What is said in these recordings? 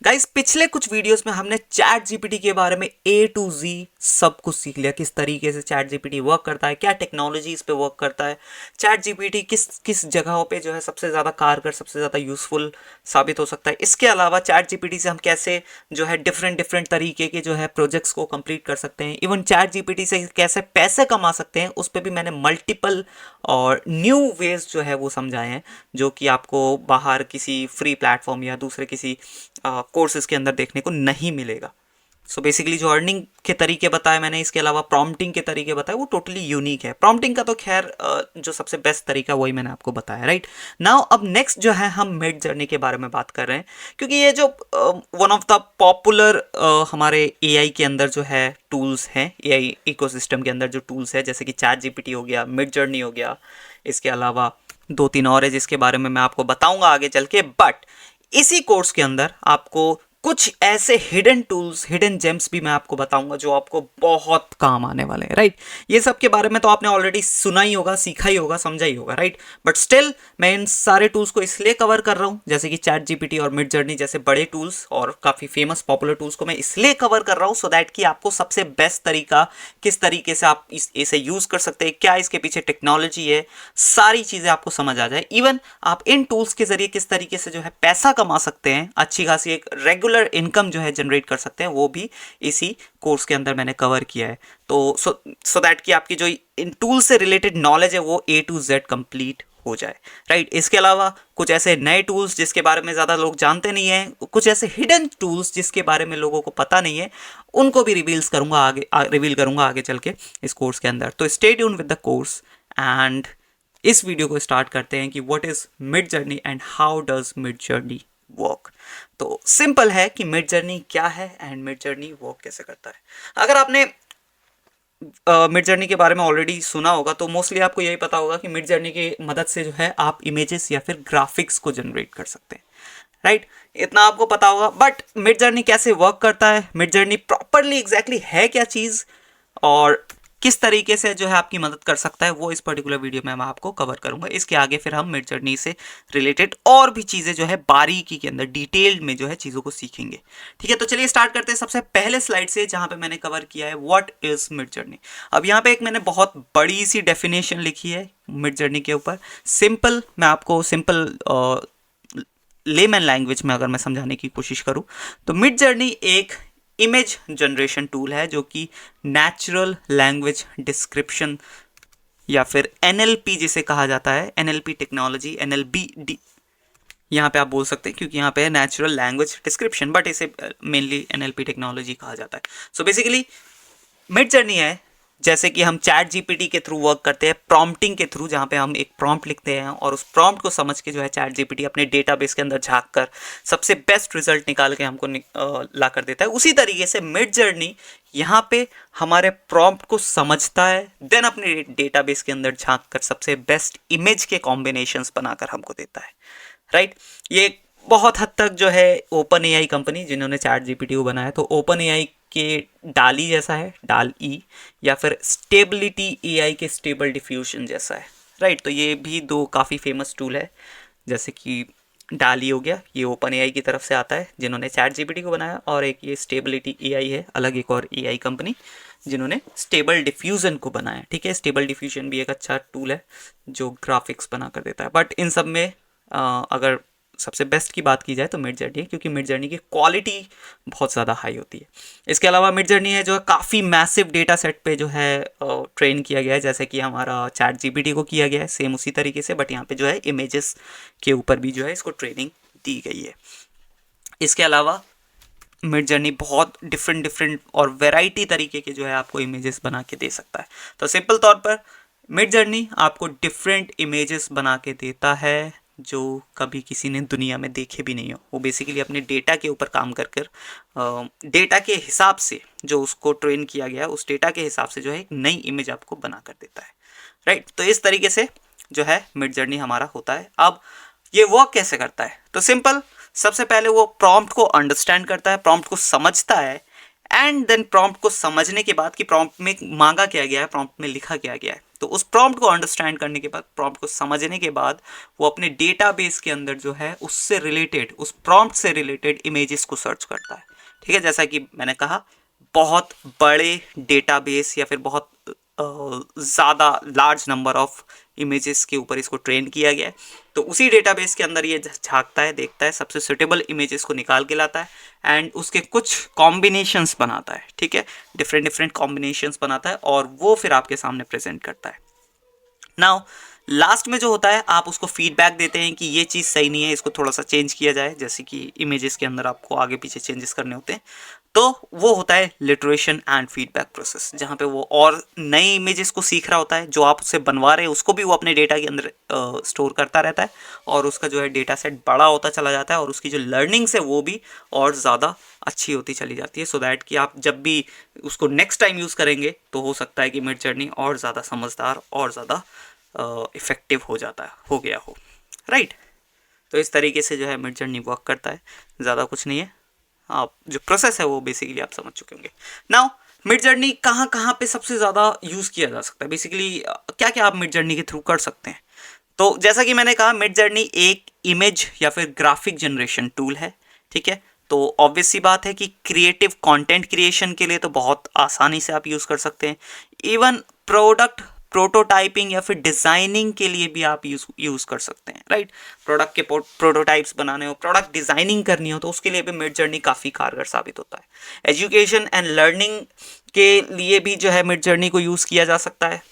Guys पिछले कुछ videos में हमने चैट जीपीटी के बारे में ए टू जी सब कुछ सीख लिया। किस तरीके से चैट जीपीटी वर्क करता है, क्या टेक्नोलॉजीज पे वर्क करता है, चैट जीपीटी किस किस जगहों पे जो है सबसे ज़्यादा कारगर, सबसे ज़्यादा यूजफुल साबित हो सकता है। इसके अलावा चैट जीपीटी से हम कैसे जो है डिफरेंट डिफरेंट तरीके के जो है प्रोजेक्ट्स को कंप्लीट कर सकते हैं। इवन चैट जीपीटी से कैसे पैसे कमा सकते हैं उस पर भी मैंने मल्टीपल और न्यू वेज जो है वो समझाए हैं, जो कि आपको बाहर किसी फ्री प्लेटफॉर्म या दूसरे किसी कोर्सेज के अंदर देखने को नहीं मिलेगा। सो बेसिकली जो अर्निंग के तरीके बताए मैंने, इसके अलावा प्रॉम्प्टिंग के तरीके बताए, वो टोटली यूनिक है। प्रॉम्प्टिंग का तो खैर जो सबसे बेस्ट तरीका वही मैंने आपको बताया, राइट नाउ। अब नेक्स्ट जो है हम मिड जर्नी के बारे में बात कर रहे हैं, क्योंकि ये जो वन ऑफ द पॉपुलर हमारे एआई के अंदर जो है टूल्स हैं, एआई इकोसिस्टम के अंदर जो टूल्स है, जैसे कि चैट जीपीटी हो गया, मिड जर्नी हो गया, इसके अलावा दो तीन और है जिसके बारे में मैं आपको बताऊंगा आगे चल के। बट इसी कोर्स के अंदर आपको कुछ ऐसे हिडन टूल्स, हिडन जेम्स भी मैं आपको बताऊंगा जो आपको बहुत काम आने वाले हैं, राइट। ये सब के बारे में तो आपने ऑलरेडी सुना ही होगा, सीखा ही होगा, समझा ही होगा, राइट। बट स्टिल मैं इन सारे टूल्स को इसलिए कवर कर रहा हूं, जैसे कि चैट जीपीटी और मिड जर्नी जैसे बड़े टूल्स और काफी फेमस पॉपुलर टूल्स को मैं इसलिए कवर कर रहा हूं सो दैट कि आपको सबसे बेस्ट तरीका, किस तरीके से आप इसे यूज कर सकते हैं, क्या इसके पीछे टेक्नोलॉजी है, सारी चीजें आपको समझ आ जाए। इवन आप इन टूल्स के जरिए किस तरीके से जो है पैसा कमा सकते हैं, अच्छी खासी एक रेगुलर इनकम जो है जनरेट कर सकते हैं, वो भी इसी कोर्स के अंदर मैंने कवर किया है। तो सो दैट कि आपकी जो इन टूल से रिलेटेड नॉलेज है वो ए टू जेड कंप्लीट हो जाए, राइट। इसके अलावा कुछ ऐसे नए टूल्स जिसके बारे में ज़्यादा लोग जानते नहीं हैं, कुछ ऐसे हिडन टूल्स जिसके बारे में लोगों को पता नहीं है, उनको भी रिवील करूंगा आगे चल के इस कोर्स के अंदर। तो stay tune with the course and इस वीडियो को स्टार्ट करते हैं कि what is mid journey and how does mid journey work. तो सिंपल है कि मिड जर्नी क्या है एंड मिड जर्नी वर्क कैसे करता है। अगर आपने मिड जर्नी के बारे में ऑलरेडी सुना होगा तो मोस्टली आपको यही पता होगा कि मिड जर्नी की मदद से जो है आप इमेजेस या फिर ग्राफिक्स को जनरेट कर सकते हैं, राइट। इतना आपको पता होगा। बट मिड जर्नी कैसे वर्क करता है, मिड जर्नी प्रॉपरली एग्जैक्टली है क्या चीज़ और किस तरीके से जो है आपकी मदद कर सकता है, वो इस पर्टिकुलर वीडियो में मैं आपको कवर करूंगा। इसके आगे फिर हम मिड जर्नी से रिलेटेड और भी चीज़ें जो है बारीकी के अंदर डिटेल में जो है चीज़ों को सीखेंगे, ठीक है। तो चलिए स्टार्ट करते हैं सबसे पहले स्लाइड से, जहां पे मैंने कवर किया है व्हाट इज मिड जर्नी। अब यहाँ पे एक मैंने बहुत बड़ी सी डेफिनेशन लिखी है मिड जर्नी के ऊपर। सिंपल, मैं आपको सिंपल लेमैन लैंग्वेज में अगर मैं समझाने की कोशिश करूं तो मिड जर्नी एक इमेज जनरेशन टूल है जो कि नेचुरल लैंग्वेज डिस्क्रिप्शन या फिर एनएलपी जिसे कहा जाता है, एनएलपी टेक्नोलॉजी, एनएलपी यहाँ पे आप बोल सकते हैं, क्योंकि यहाँ पे नेचुरल लैंग्वेज डिस्क्रिप्शन, बट इसे मेनली एनएलपी टेक्नोलॉजी कहा जाता है। सो बेसिकली मिड जर्नी है जैसे कि हम चैट जीपीटी के थ्रू वर्क करते हैं, प्रॉम्प्टिंग के थ्रू, जहाँ पे हम एक प्रॉम्प्ट लिखते हैं और उस प्रॉम्प्ट को समझ के जो है चैट जीपीटी अपने डेटाबेस के अंदर झांक कर सबसे बेस्ट रिजल्ट निकाल के हमको ला कर देता है। उसी तरीके से मिड जर्नी यहाँ पे हमारे प्रॉम्प्ट को समझता है, देन अपने डेटाबेस के अंदर झांक कर सबसे बेस्ट इमेज के कॉम्बिनेशंस बनाकर हमको देता है, राइट। ये बहुत हद तक जो है ओपन एआई कंपनी जिन्होंने चैट जीपीटी को बनाया, तो ओपन एआई के डाली जैसा है, डाल ई, या फिर स्टेबिलिटी एआई के स्टेबल डिफ्यूजन जैसा है, राइट। तो ये भी दो काफ़ी फेमस टूल है, जैसे कि डाली हो गया, ये ओपन एआई की तरफ से आता है जिन्होंने चैट जीपीटी को बनाया, और एक ये स्टेबिलिटी एआई है, अलग एक और एआई कंपनी जिन्होंने स्टेबल डिफ्यूजन को बनाया, ठीक है। स्टेबल डिफ्यूजन भी एक अच्छा टूल है जो ग्राफिक्स बना कर देता है। बट इन सब में अगर सबसे बेस्ट की बात की जाए तो मिड जर्नी है, क्योंकि मिड जर्नी की क्वालिटी बहुत ज़्यादा हाई होती है। इसके अलावा मिड जर्नी है जो है काफ़ी मैसिव डेटा सेट पे जो है ट्रेन किया गया है, जैसे कि हमारा चैट जीपीटी को किया गया है सेम उसी तरीके से, बट यहाँ पे जो है इमेजेस के ऊपर भी जो है इसको ट्रेनिंग दी गई है। इसके अलावा मिड जर्नी बहुत डिफरेंट और वेराइटी तरीके के जो है आपको इमेजेस बना के दे सकता है। तो सिंपल तौर पर मिड जर्नी आपको डिफरेंट इमेजेस बना के देता है जो कभी किसी ने दुनिया में देखे भी नहीं हो। वो बेसिकली अपने डेटा के ऊपर काम कर डेटा के हिसाब से जो उसको ट्रेन किया गया, उस डेटा के हिसाब से जो है एक नई इमेज आपको बना कर देता है, राइट। तो इस तरीके से जो है मिड जर्नी हमारा होता है। अब ये वर्क कैसे करता है, तो सिंपल, सबसे पहले वो प्रॉम्प्ट को अंडरस्टैंड करता है, प्रॉम्प्ट को समझता है, एंड देन प्रॉम्प्ट को समझने के बाद कि प्रॉम्प्ट में मांगा क्या गया है, प्रॉम्प्ट में लिखा क्या गया है, तो उस प्रॉम्प्ट को अंडरस्टैंड करने के बाद, प्रॉम्प्ट को समझने के बाद वो अपने डेटाबेस के अंदर जो है उससे रिलेटेड, उस प्रॉम्प्ट से रिलेटेड इमेजेस को सर्च करता है। ठीक है, जैसा कि मैंने कहा बहुत बड़े डेटाबेस या फिर बहुत ज़्यादा लार्ज नंबर ऑफ इमेजेस के ऊपर इसको ट्रेन किया गया है, तो उसी डेटाबेस के अंदर ये झांकता है, देखता है, सबसे सुटेबल इमेजेस को निकाल के लाता है एंड उसके कुछ कॉम्बिनेशंस बनाता है। ठीक है, डिफरेंट डिफरेंट कॉम्बिनेशंस बनाता है और वो फिर आपके सामने प्रेजेंट करता है। नाउ लास्ट में जो होता है आप उसको फीडबैक देते हैं कि ये चीज़ सही नहीं है, इसको थोड़ा सा चेंज किया जाए, जैसे कि इमेजेस के अंदर आपको आगे पीछे चेंजेस करने होते हैं। तो वो होता है लिटरेशन एंड फीडबैक प्रोसेस, जहाँ पे वो और नए इमेजेस को सीख रहा होता है, जो आप उससे बनवा रहे हैं उसको भी वो अपने डेटा के अंदर स्टोर करता रहता है और उसका जो है डेटा सेट बड़ा होता चला जाता है और उसकी जो लर्निंग्स है वो भी और ज़्यादा अच्छी होती चली जाती है, सो दैट कि आप जब भी उसको नेक्स्ट टाइम यूज़ करेंगे तो हो सकता है कि मिड जर्नी और ज़्यादा समझदार और ज़्यादा इफ़ेक्टिव हो गया हो, राइट। तो इस तरीके से जो है मिड जर्नी वर्क करता है, ज़्यादा कुछ नहीं है, आप जो प्रोसेस है वो बेसिकली आप समझ चुके होंगे। नाउ मिड जर्नी कहाँ कहाँ पे सबसे ज़्यादा यूज़ किया जा सकता है, बेसिकली क्या क्या आप मिड जर्नी के थ्रू कर सकते हैं। तो जैसा कि मैंने कहा मिड जर्नी एक इमेज या फिर ग्राफिक जनरेशन टूल है। ठीक है, तो ऑब्वियस सी बात है कि क्रिएटिव कंटेंट क्रिएशन के लिए तो बहुत आसानी से आप यूज़ कर सकते हैं। इवन प्रोडक्ट प्रोटोटाइपिंग या फिर डिज़ाइनिंग के लिए भी आप यूज़ कर सकते हैं, राइट। प्रोडक्ट के प्रोटोटाइप्स बनाने हो, प्रोडक्ट डिज़ाइनिंग करनी हो, तो उसके लिए भी मिड जर्नी काफ़ी कारगर साबित होता है। एजुकेशन एंड लर्निंग के लिए भी जो है मिड जर्नी को यूज़ किया जा सकता है,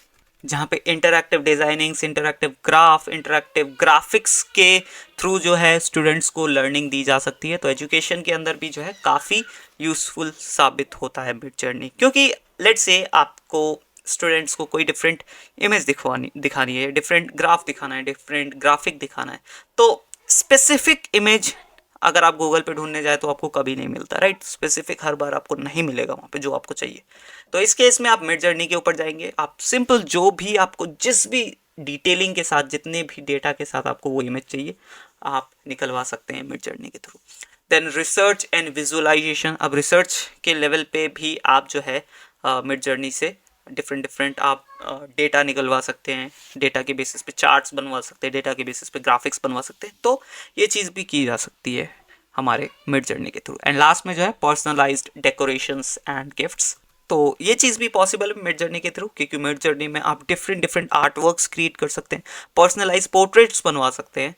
जहाँ पे interactive designings, interactive graph, interactive graphics के थ्रू जो है स्टूडेंट्स को लर्निंग दी जा सकती है। तो एजुकेशन के अंदर भी जो है काफ़ी यूज़फुल साबित होता है मिड जर्नी, क्योंकि लेट्स से आपको स्टूडेंट्स को कोई डिफरेंट इमेज दिखानी है, डिफरेंट ग्राफ दिखाना है, डिफरेंट ग्राफिक दिखाना है, तो स्पेसिफिक इमेज अगर आप गूगल पे ढूंढने जाए तो आपको कभी नहीं मिलता, राइट। स्पेसिफिक हर बार आपको नहीं मिलेगा वहाँ पे जो आपको चाहिए। तो इस केस में आप मिड जर्नी के ऊपर जाएंगे, आप सिंपल जो भी आपको जिस भी डिटेलिंग के साथ, जितने भी डेटा के साथ आपको वो इमेज चाहिए आप निकलवा सकते हैं मिड जर्नी के through. Then research and visualisation, अब रिसर्च के लेवल पे भी आप जो है मिड जर्नी से डिफरेंट आप डेटा निकलवा सकते हैं, डेटा के बेसिस पे चार्ट्स बनवा सकते हैं, डेटा के बेसिस पे ग्राफिक्स बनवा सकते हैं। तो ये चीज़ भी की जा सकती है हमारे मिड जर्नी के थ्रू। एंड लास्ट में जो है पर्सनलाइज्ड डेकोरेशंस एंड गिफ्ट्स, तो ये चीज़ भी पॉसिबल है मिड जर्नी के थ्रू, क्योंकि मिड जर्नी में आप डिफरेंट आर्ट वर्क्स क्रिएट कर सकते हैं, पर्सनलाइज पोर्ट्रेट्स बनवा सकते हैं,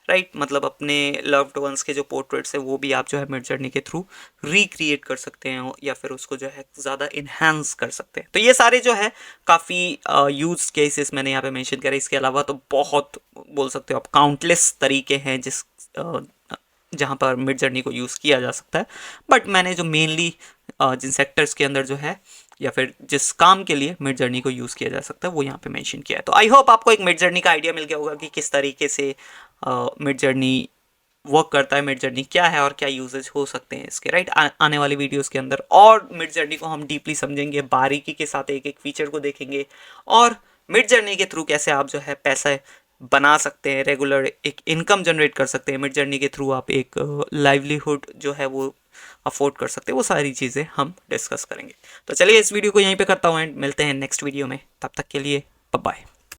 राइट। मतलब अपने लव्ड वंस के जो पोर्ट्रेट्स है वो भी आप जो है मिड जर्नी के थ्रू रिक्रिएट कर सकते हैं या फिर उसको जो है ज़्यादा इन्हांस कर सकते हैं। तो ये सारे जो है काफ़ी यूज केसेस मैंने यहाँ पे मेंशन करे। इसके अलावा तो बहुत बोल सकते हो आप, काउंटलेस तरीके हैं जिस जहाँ पर मिड जर्नी को यूज़ किया जा सकता है, बट मैंने जो मेनली जिन सेक्टर्स के अंदर जो है या फिर जिस काम के लिए मिड जर्नी को यूज़ किया जा सकता है वो यहाँ पे मेंशन किया है। तो आई होप आपको एक मिड जर्नी का आइडिया मिल गया होगा कि किस तरीके से मिड जर्नी वर्क करता है, मिड जर्नी क्या है और क्या यूजेज हो सकते हैं इसके, राइट। आने वाली वीडियोस के अंदर और मिड जर्नी को हम डीपली समझेंगे, बारीकी के साथ एक एक फीचर को देखेंगे और मिड जर्नी के थ्रू कैसे आप जो है पैसा बना सकते हैं, रेगुलर एक इनकम जनरेट कर सकते हैं मिड जर्नी के थ्रू, आप एक लाइवलीहुड जो है वो अफोर्ड कर सकते हैं। वो सारी चीज़ें हम डिस्कस करेंगे। तो चलिए इस वीडियो को यहीं पे करता हूँ एंड मिलते हैं नेक्स्ट वीडियो में, तब तक के लिए बाय बाय।